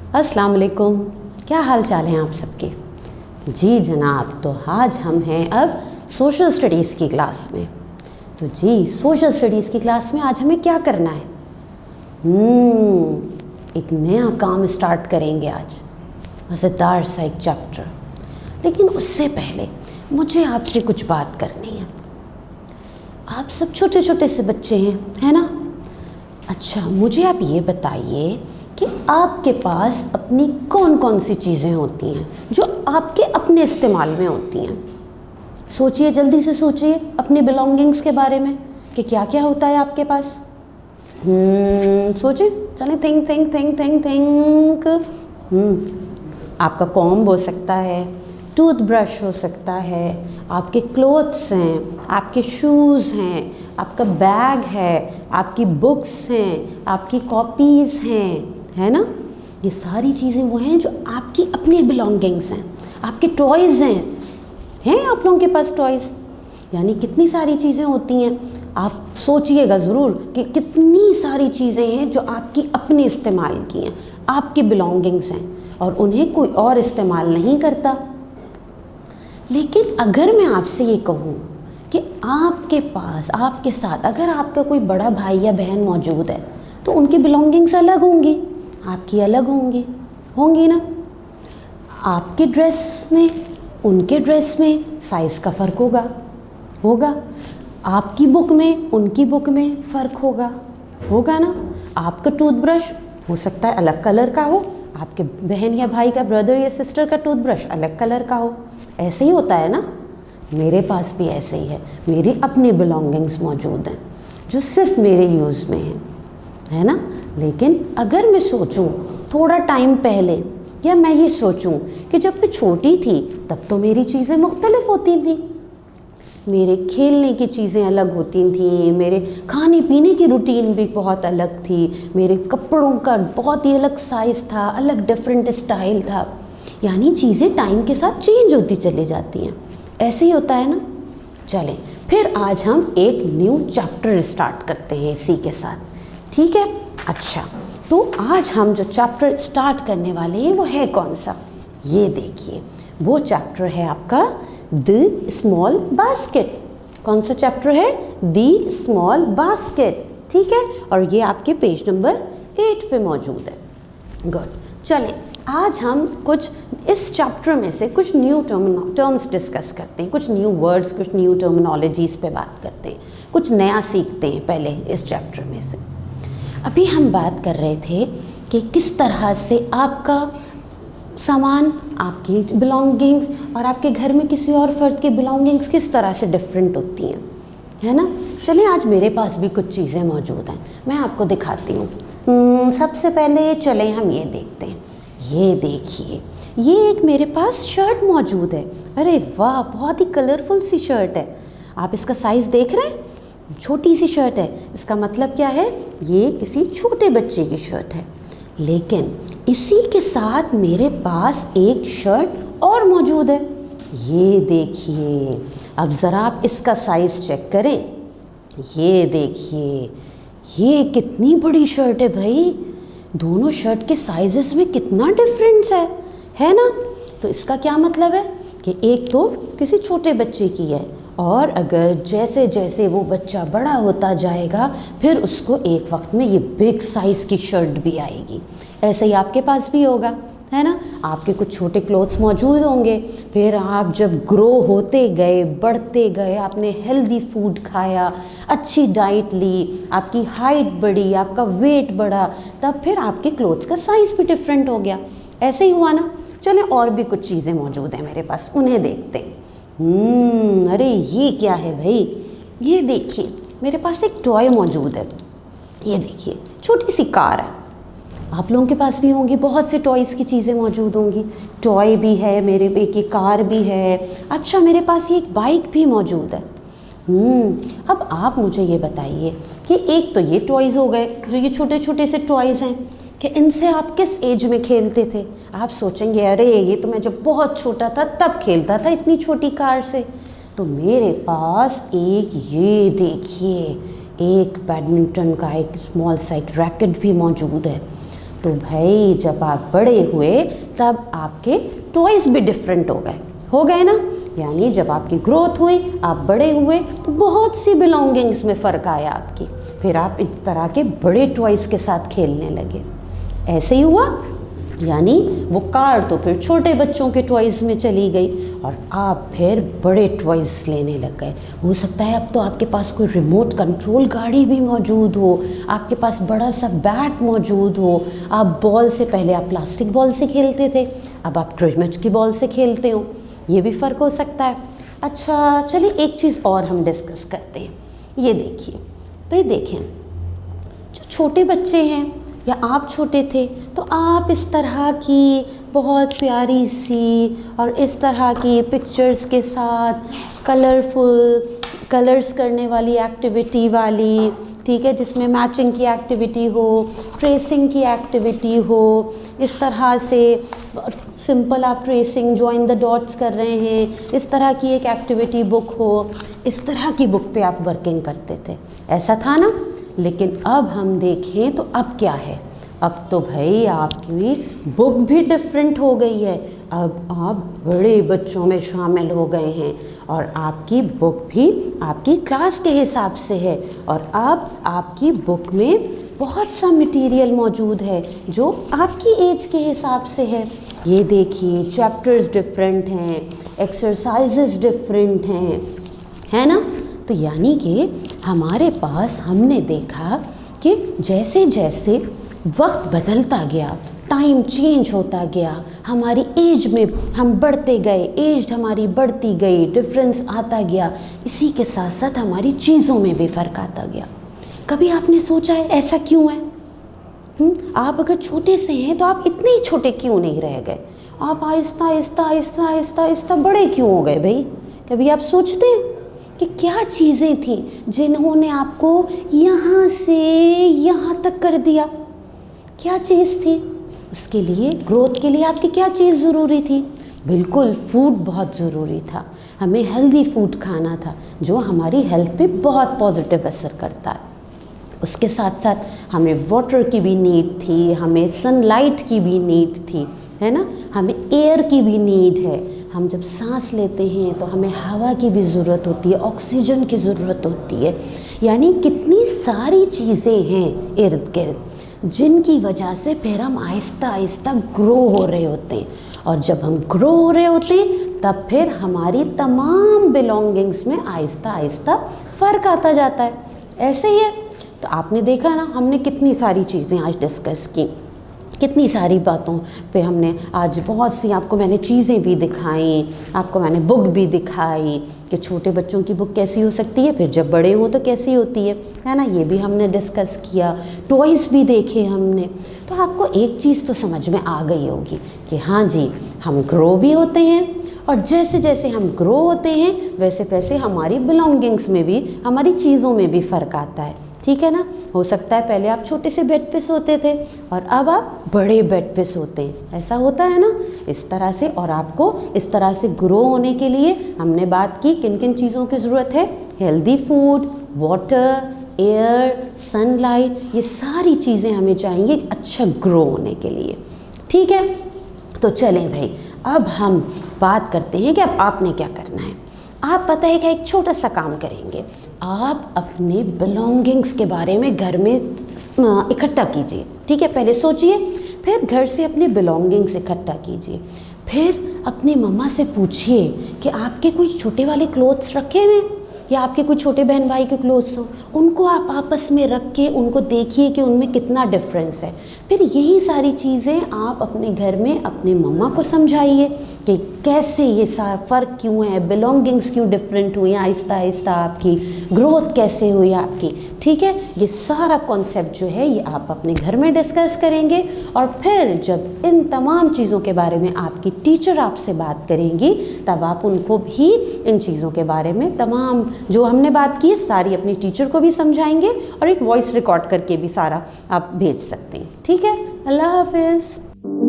अस्सलाम वालेकुम। क्या हाल चाल हैं आप सबके? जी जनाब, तो आज हम हैं अब सोशल स्टडीज़ की क्लास में। तो जी सोशल स्टडीज़ की क्लास में आज हमें क्या करना है? एक नया काम स्टार्ट करेंगे आज, मज़ेदार सा एक चैप्टर। लेकिन उससे पहले मुझे आपसे कुछ बात करनी है। आप सब छोटे छोटे से बच्चे हैं, है ना? अच्छा, मुझे आप ये बताइए कि आपके पास अपनी कौन कौन सी चीज़ें होती हैं जो आपके अपने इस्तेमाल में होती हैं। सोचिए, जल्दी से सोचिए अपनी बिलोंगिंग्स के बारे में कि क्या क्या होता है आपके पास। सोचिए, चलें, think think think think think. आपका कॉम्ब हो सकता है, टूथब्रश हो सकता है, आपके क्लोथ्स हैं, आपके शूज़ हैं, आपका बैग है, आपकी बुक्स हैं, आपकी कॉपीज़ हैं, है ना? ये सारी चीज़ें वो हैं जो आपकी अपनी बिलोंगिंग्स हैं। आपके टॉयज़ हैं आप लोगों के पास टॉयज़? यानी कितनी सारी चीज़ें होती हैं। आप सोचिएगा ज़रूर कि कितनी सारी चीज़ें हैं जो आपकी अपने इस्तेमाल की हैं, आपकी बिलोंगिंग्स हैं और उन्हें कोई और इस्तेमाल नहीं करता। लेकिन अगर मैं आपसे ये कहूँ कि आपके पास, आपके साथ अगर आपका कोई बड़ा भाई या बहन मौजूद है तो उनकी बिलोंगिंग्स अलग होंगी, आपकी अलग होंगी ना? आपकी ड्रेस में, उनके ड्रेस में साइज़ का फ़र्क होगा। आपकी बुक में, उनकी बुक में फ़र्क होगा ना? आपका टूथब्रश हो सकता है अलग कलर का हो, आपके बहन या भाई का, ब्रदर या सिस्टर का टूथब्रश अलग कलर का हो। ऐसे ही होता है ना? मेरे पास भी ऐसे ही है। मेरी अपनी बिलोंगिंग्स मौजूद हैं जो सिर्फ मेरे यूज़ में हैं, है ना? लेकिन अगर मैं सोचूं थोड़ा टाइम पहले, या मैं ये सोचूं कि जब मैं छोटी थी तब तो मेरी चीज़ें मुख्तलिफ होती थी। मेरे खेलने की चीज़ें अलग होती थी, मेरे खाने पीने की रूटीन भी बहुत अलग थी, मेरे कपड़ों का बहुत ही अलग साइज़ था, अलग डिफरेंट स्टाइल था। यानी चीज़ें टाइम के साथ चेंज होती चली जाती हैं। ऐसे ही होता है ना? चलें फिर आज हम एक न्यू चैप्टर स्टार्ट करते हैं इसी के साथ, ठीक है? अच्छा, तो आज हम जो चैप्टर स्टार्ट करने वाले हैं वो है कौन सा? ये देखिए, वो चैप्टर है आपका द स्मॉल बास्केट। कौन सा चैप्टर है? द स्मॉल बास्केट, ठीक है? और ये आपके पेज नंबर 8 पे मौजूद है। गुड, चलें आज हम कुछ इस चैप्टर में से कुछ न्यू टर्म्स डिस्कस करते हैं, कुछ न्यू वर्ड्स, कुछ न्यू टर्मिनोलॉजीज़ पे बात करते हैं, कुछ नया सीखते हैं पहले इस चैप्टर में से। अभी हम बात कर रहे थे कि किस तरह से आपका सामान, आपकी बिलोंगिंग्स और आपके घर में किसी और फर्द की बिलोंगिंग्स किस तरह से डिफरेंट होती हैं, है ना? चलिए आज मेरे पास भी कुछ चीज़ें मौजूद हैं, मैं आपको दिखाती हूँ। सबसे पहले चलें हम ये देखते हैं। ये देखिए, ये एक मेरे पास शर्ट मौजूद है। अरे वाह, बहुत ही कलरफुल सी शर्ट है। आप इसका साइज़ देख रहे हैं? छोटी सी शर्ट है। इसका मतलब क्या है? ये किसी छोटे बच्चे की शर्ट है। लेकिन इसी के साथ मेरे पास एक शर्ट और मौजूद है। ये देखिए, अब ज़रा आप इसका साइज़ चेक करें। ये देखिए, ये कितनी बड़ी शर्ट है भाई। दोनों शर्ट के साइजेस में कितना डिफरेंस है ना? तो इसका क्या मतलब है कि एक तो किसी छोटे बच्चे की है, और अगर जैसे जैसे वो बच्चा बड़ा होता जाएगा फिर उसको एक वक्त में ये बिग साइज़ की शर्ट भी आएगी। ऐसे ही आपके पास भी होगा, है ना? आपके कुछ छोटे क्लोथ्स मौजूद होंगे, फिर आप जब ग्रो होते गए, बढ़ते गए, आपने हेल्दी फूड खाया, अच्छी डाइट ली, आपकी हाइट बढ़ी, आपका वेट बढ़ा, तब फिर आपके क्लोथ्स का साइज़ भी डिफरेंट हो गया। ऐसे ही हुआ ना? चलें और भी कुछ चीज़ें मौजूद हैं मेरे पास, उन्हें देखते हैं। अरे ये क्या है भाई? ये देखिए, मेरे पास एक टॉय मौजूद है। ये देखिए, छोटी सी कार है। आप लोगों के पास भी होंगी, बहुत से टॉयज़ की चीज़ें मौजूद होंगी। टॉय भी है मेरे पे, की कार भी है। अच्छा, मेरे पास ये एक बाइक भी मौजूद है। अब आप मुझे ये बताइए कि एक तो ये टॉयज़ हो गए जो ये छोटे छोटे से टॉयज़ हैं, कि इनसे आप किस एज में खेलते थे? आप सोचेंगे अरे ये तो मैं जब बहुत छोटा था तब खेलता था इतनी छोटी कार से। तो मेरे पास एक, ये देखिए, एक बैडमिंटन का एक स्मॉल सा एक रैकेट भी मौजूद है। तो भाई जब आप बड़े हुए तब आपके टॉयज़ भी डिफरेंट हो गए ना। यानी जब आपकी ग्रोथ हुई, आप बड़े हुए, तो बहुत सी बिलोंगिंग्स में फ़र्क आया आपकी। फिर आप इस तरह के बड़े टॉयज़ के साथ खेलने लगे। ऐसे ही हुआ, यानी वो कार तो फिर छोटे बच्चों के टॉयज़ में चली गई और आप फिर बड़े टॉयज़ लेने लग गए। हो सकता है अब तो आपके पास कोई रिमोट कंट्रोल गाड़ी भी मौजूद हो, आपके पास बड़ा सा बैट मौजूद हो। आप बॉल से, पहले आप प्लास्टिक बॉल से खेलते थे, अब आप क्रिसमस की बॉल से खेलते हो। ये भी फ़र्क हो सकता है। अच्छा चलिए एक चीज़ और हम डिस्कस करते हैं। ये देखिए भाई, देखें जो छोटे बच्चे हैं या आप छोटे थे तो आप इस तरह की बहुत प्यारी सी और इस तरह की पिक्चर्स के साथ कलरफुल कलर्स करने वाली एक्टिविटी वाली, ठीक है, जिसमें मैचिंग की एक्टिविटी हो, ट्रेसिंग की एक्टिविटी हो, इस तरह से सिंपल आप ट्रेसिंग जॉइन द डॉट्स कर रहे हैं, इस तरह की एक एक्टिविटी बुक हो, इस तरह की बुक पे आप वर्किंग करते थे। ऐसा था ना। लेकिन अब हम देखें तो अब क्या है, अब तो भाई आपकी बुक भी डिफरेंट हो गई है। अब आप बड़े बच्चों में शामिल हो गए हैं और आपकी बुक भी आपकी क्लास के हिसाब से है और अब आपकी बुक में बहुत सा मटेरियल मौजूद है जो आपकी एज के हिसाब से है। ये देखिए चैप्टर्स डिफरेंट हैं, एक्सरसाइजेस डिफरेंट हैं, है ना। तो यानी कि हमारे पास, हमने देखा कि जैसे जैसे वक्त बदलता गया, टाइम चेंज होता गया, हमारी एज में हम बढ़ते गए, एज हमारी बढ़ती गई, डिफरेंस आता गया, इसी के साथ साथ हमारी चीज़ों में भी फ़र्क आता गया। कभी आपने सोचा है ऐसा क्यों है? आप अगर छोटे से हैं तो आप इतने ही छोटे क्यों नहीं रह गए? आप आहिस्ता आहिस्ता आहिस्ता आहिस्ता आहिस्ता बड़े क्यों हो गए भाई? कभी आप सोचते हैं कि क्या चीज़ें थी जिन्होंने आपको यहाँ से यहाँ तक कर दिया? क्या चीज़ थी? उसके लिए, ग्रोथ के लिए आपकी क्या चीज़ ज़रूरी थी? बिल्कुल फूड बहुत ज़रूरी था। हमें हेल्दी फूड खाना था जो हमारी हेल्थ पे बहुत पॉजिटिव असर करता है। उसके साथ साथ हमें वाटर की भी नीड थी, हमें सनलाइट की भी नीड थी, है ना, हमें एयर की भी नीड है। हम जब सांस लेते हैं तो हमें हवा की भी ज़रूरत होती है, ऑक्सीजन की ज़रूरत होती है। यानी कितनी सारी चीज़ें हैं इर्द गिर्द जिनकी वजह से फिर हम आहिस्ता आहिस्ता ग्रो हो रहे होते हैं। और जब हम ग्रो हो रहे होते हैं तब फिर हमारी तमाम बिलोंगिंग्स में आहिस्ता आहिस्ता फ़र्क आता जाता है। ऐसे ही है। तो आपने देखा ना, हमने कितनी सारी चीज़ें आज डिस्कस की, कितनी सारी बातों पे हमने आज बहुत सी, आपको मैंने चीज़ें भी दिखाई, आपको मैंने बुक भी दिखाई कि छोटे बच्चों की बुक कैसी हो सकती है, फिर जब बड़े हों तो कैसी होती है ना। ये भी हमने डिस्कस किया, टॉयज़ भी देखे हमने। तो आपको एक चीज़ तो समझ में आ गई होगी कि हाँ जी, हम ग्रो भी होते हैं और जैसे जैसे हम ग्रो होते हैं वैसे वैसे हमारी बिलोंगिंग्स में भी, हमारी चीज़ों में भी फ़र्क आता है। ठीक है ना। हो सकता है पहले आप छोटे से बेड पे सोते थे और अब आप बड़े बेड पे सोते हैं, ऐसा होता है ना, इस तरह से। और आपको इस तरह से ग्रो होने के लिए हमने बात की किन किन चीज़ों की ज़रूरत है। Healthy food, water, air, sunlight, ये सारी चीज़ें हमें चाहिए अच्छा ग्रो होने के लिए। ठीक है। तो चलें भाई, अब हम बात करते हैं कि अब आपने क्या करना है। आप पता है कि एक छोटा सा काम करेंगे, आप अपने बिलोंगिंग्स के बारे में घर में इकट्ठा कीजिए। ठीक है, पहले सोचिए, फिर घर से अपने बिलोंगिंग्स इकट्ठा कीजिए। फिर अपनी मम्मा से पूछिए कि आपके कोई छोटे वाले क्लोथ्स रखे हुए या आपके कोई छोटे बहन भाई के क्लोथ्स हो, उनको आप आपस में रख के उनको देखिए कि उनमें कितना डिफरेंस है। फिर यही सारी चीज़ें आप अपने घर में अपने मम्मा को समझाइए कि कैसे ये सारा फ़र्क क्यों है, बिलोंगिंग्स क्यों डिफरेंट हुई, आहिस्ता आहिस्ता आपकी ग्रोथ कैसे हुई आपकी। ठीक है, ये सारा कॉन्सेप्ट जो है ये आप अपने घर में डिस्कस करेंगे। और फिर जब इन तमाम चीज़ों के बारे में आपकी टीचर आपसे बात करेंगी तब आप उनको भी इन चीज़ों के बारे में तमाम जो हमने बात की है सारी अपनी टीचर को भी समझाएंगे और एक वॉइस रिकॉर्ड करके भी सारा आप भेज सकते हैं। ठीक है, अल्लाह हाफिज़।